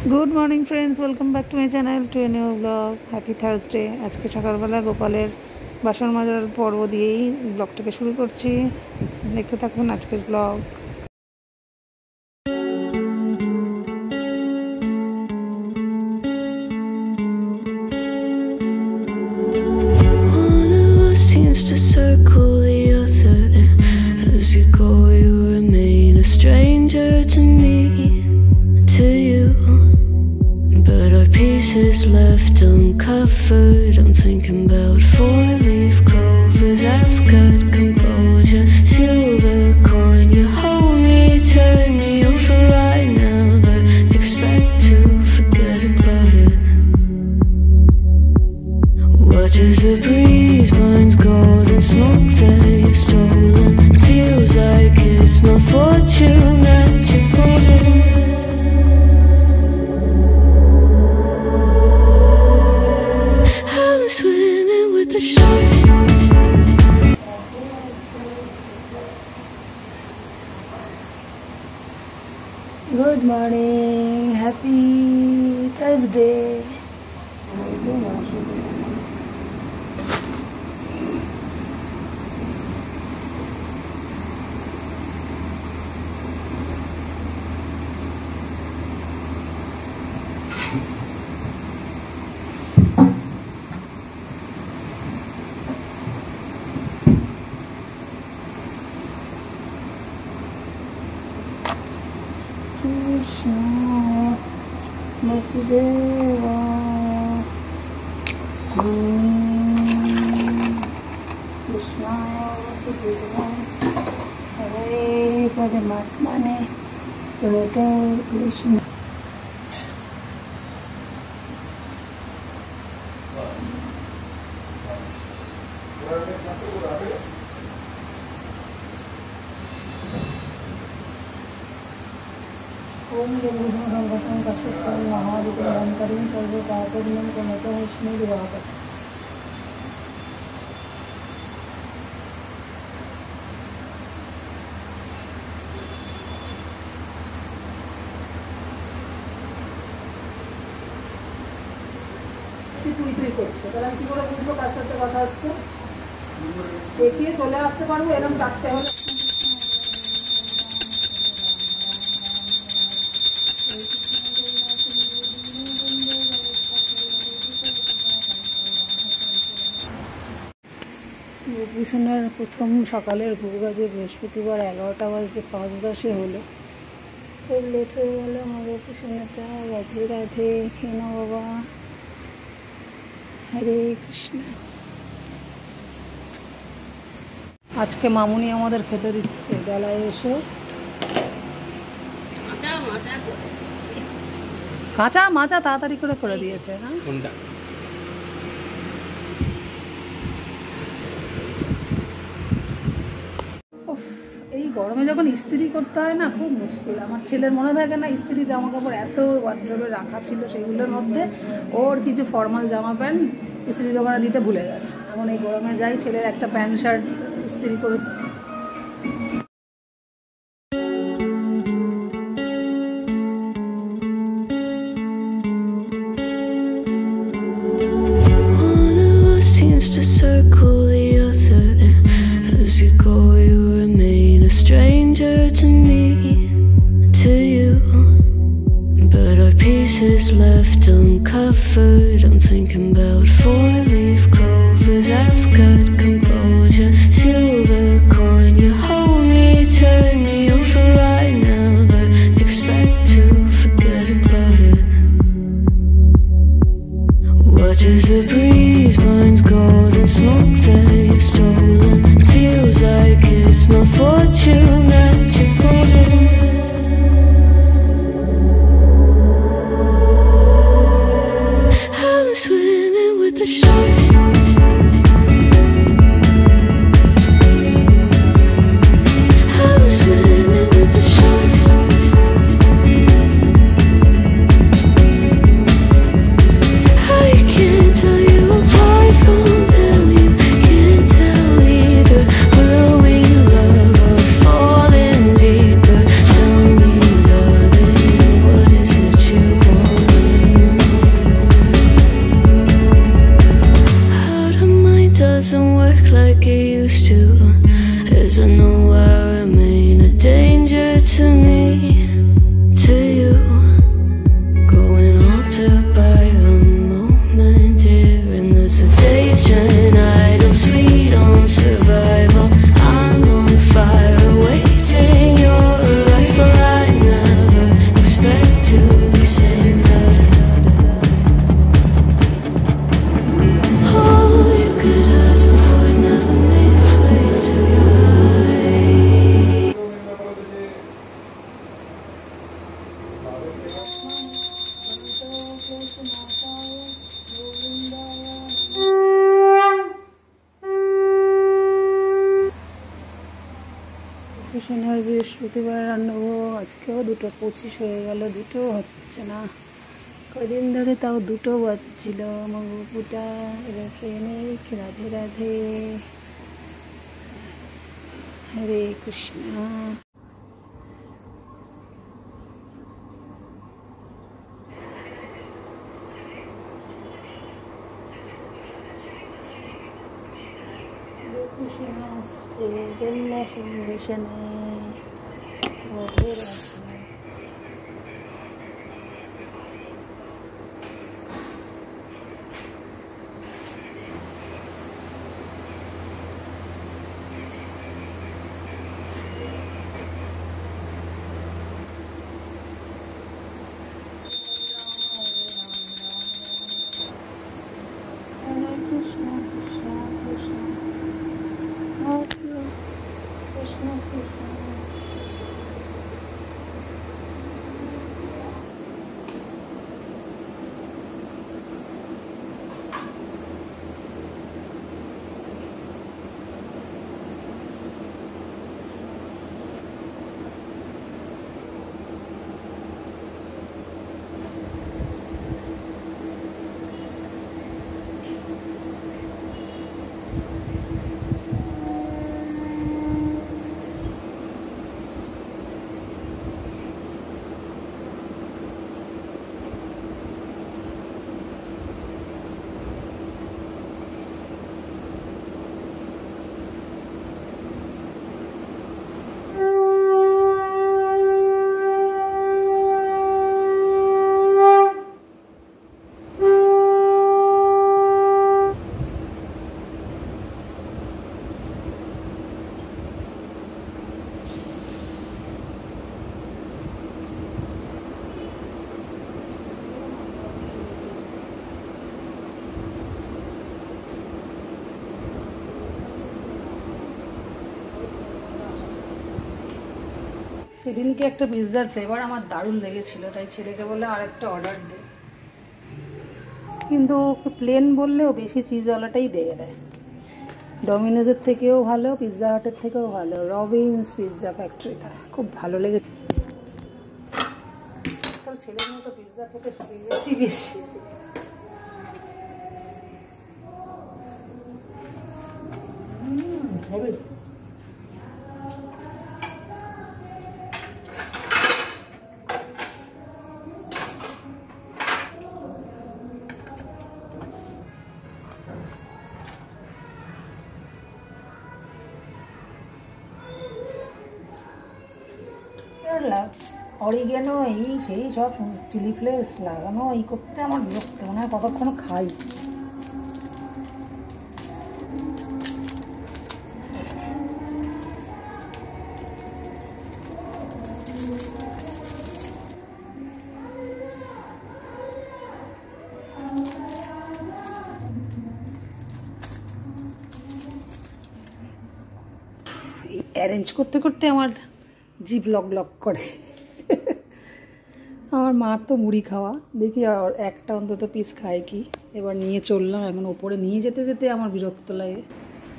Good morning friends, welcome back to my channel to a new blog. Happy Thursday. আজকে সকালবেলা গোপালের বাসন মাজার পর্ব দিয়েই ব্লগটাকে শুরু করছি। দেখতে থাকুন আজকের blog. To circle the other, as you go you remain a stranger to me, to you, but our pieces left uncovered. I'm thinking about four-leaf clovers. I've got composure, silver coin. You hold me, turn me over. I never expect to forget about it. Watch as the breeze burns gold and smoke that you've stolen. Feels like it's my fortune that you're folding. I'm swimming with the sharks. Good morning, happy Thursday. Krishna Vasudeva Krishna Vasudeva Hare Paramatmane Radha Krishna. ओम जगदीशं कश्यपं महाविक्रमकरीं सर्वपापनियं कमतोऽस्मि दिवाकर। তুই তুই করছো, তাহলে আমি কি করে বুঝবো কার সাথে কথা হচ্ছে? দেখিয়ে চলে আসতে পারবো, এরকম চারটে হলে। ভূষণের প্রথম সকালের ভোগ আজকে বৃহস্পতিবার 11টা বাজে 5:10 হলো। খুব লেট হয়ে গেল আমার ভূষণটা। রাধে রাধে, খেয়ে নাও বাবা। হরে কৃষ্ণ। আজকে মামুনি আমাদের খেতে দিচ্ছে বেলায় এসে। কাঁচা মাচা তাড়াতাড়ি করে দিয়েছে। হ্যাঁ, এই গরমে যখন ইস্ত্রি করতে হয় না, খুব মুশকিল। আমার ছেলের মনে থাকে না, ইস্ত্রি জামা কাপড় এত ওয়ার্ড্রোবে রাখা ছিল, সেগুলোর মধ্যে ওর কিছু ফর্মাল জামা প্যান্ট ইস্ত্রি দোকানে দিতে ভুলে গেছে। এখন এই গরমে যাই, ছেলের একটা প্যান্ট শার্ট ইস্ত্রি করে। To circle the other, as you go you remain a stranger to me, to you, but our pieces left uncovered. I'm thinking about four-leaf clovers. I've got composure, silver coin. You hold me, turn me over. I never expect to forget about it. Watch as the breeze burns gold and smoke that you've stolen. Feels like it's my fortune that you're folding. I'm swimming with the sharks. বৃহস্পতিবার রান্নাবো। আজকেও 2:25 হয়ে গেল, 2টো হচ্ছে না। কদিন ধরে তাও 2টো বাজছিল। আমার বুকুটা রেখে নেই। রাধে রাধে, হরে কৃষ্ণ। আসছে বেল্লা সিংহাসনে, Radhe Radhe. Hare Krishna, Krishna Krishna, Hare Krishna Krishna। সেদিনকে একটা পিৎজার ফ্লেভার আমার দারুণ লেগেছিল, তাই ছেলেকে বলে আরেকটা অর্ডার দে, কিন্তু ওকে প্লেন বললেও বেশি চিজওয়ালাটাই দিয়ে দেয়। ডমিনোজের থেকেও ভালো, পিৎজা হাটের থেকেও ভালো, রবিনস পিৎজা ফ্যাক্টরিটা খুব ভালো লেগেছে। ছেলের মতো পিৎজা খেতে শিখেছি বেশি। হবে অরিগ্যানো এই সেই সব চিলি ফ্লেক্স লাগানো এই করতে আমার বিরক্ত মনে হয়, কতক্ষণ খাই। অ্যারেঞ্জ করতে করতে আমার জিভ লক লক করে। আমার মা তো মুড়ি খাওয়া, দেখি আর একটা অন্তত পিস খায় কি। এবার নিয়ে চললাম, এখন ওপরে নিয়ে যেতে যেতে আমার বিরক্ত লাগে।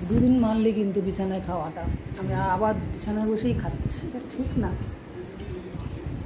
2 দিন মারলে কিন্তু বিছানায় খাওয়াটা, আমি আবার বিছানায় বসেই খাচ্ছি, এটা ঠিক না।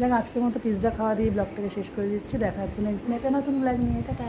দেখ আজকের মতো পিৎজা খাওয়া দিয়ে ব্লগটাকে শেষ করে দিচ্ছি। দেখা হচ্ছে নেক্সট দিন একটা নতুন ব্লগ নিয়ে। টাটা।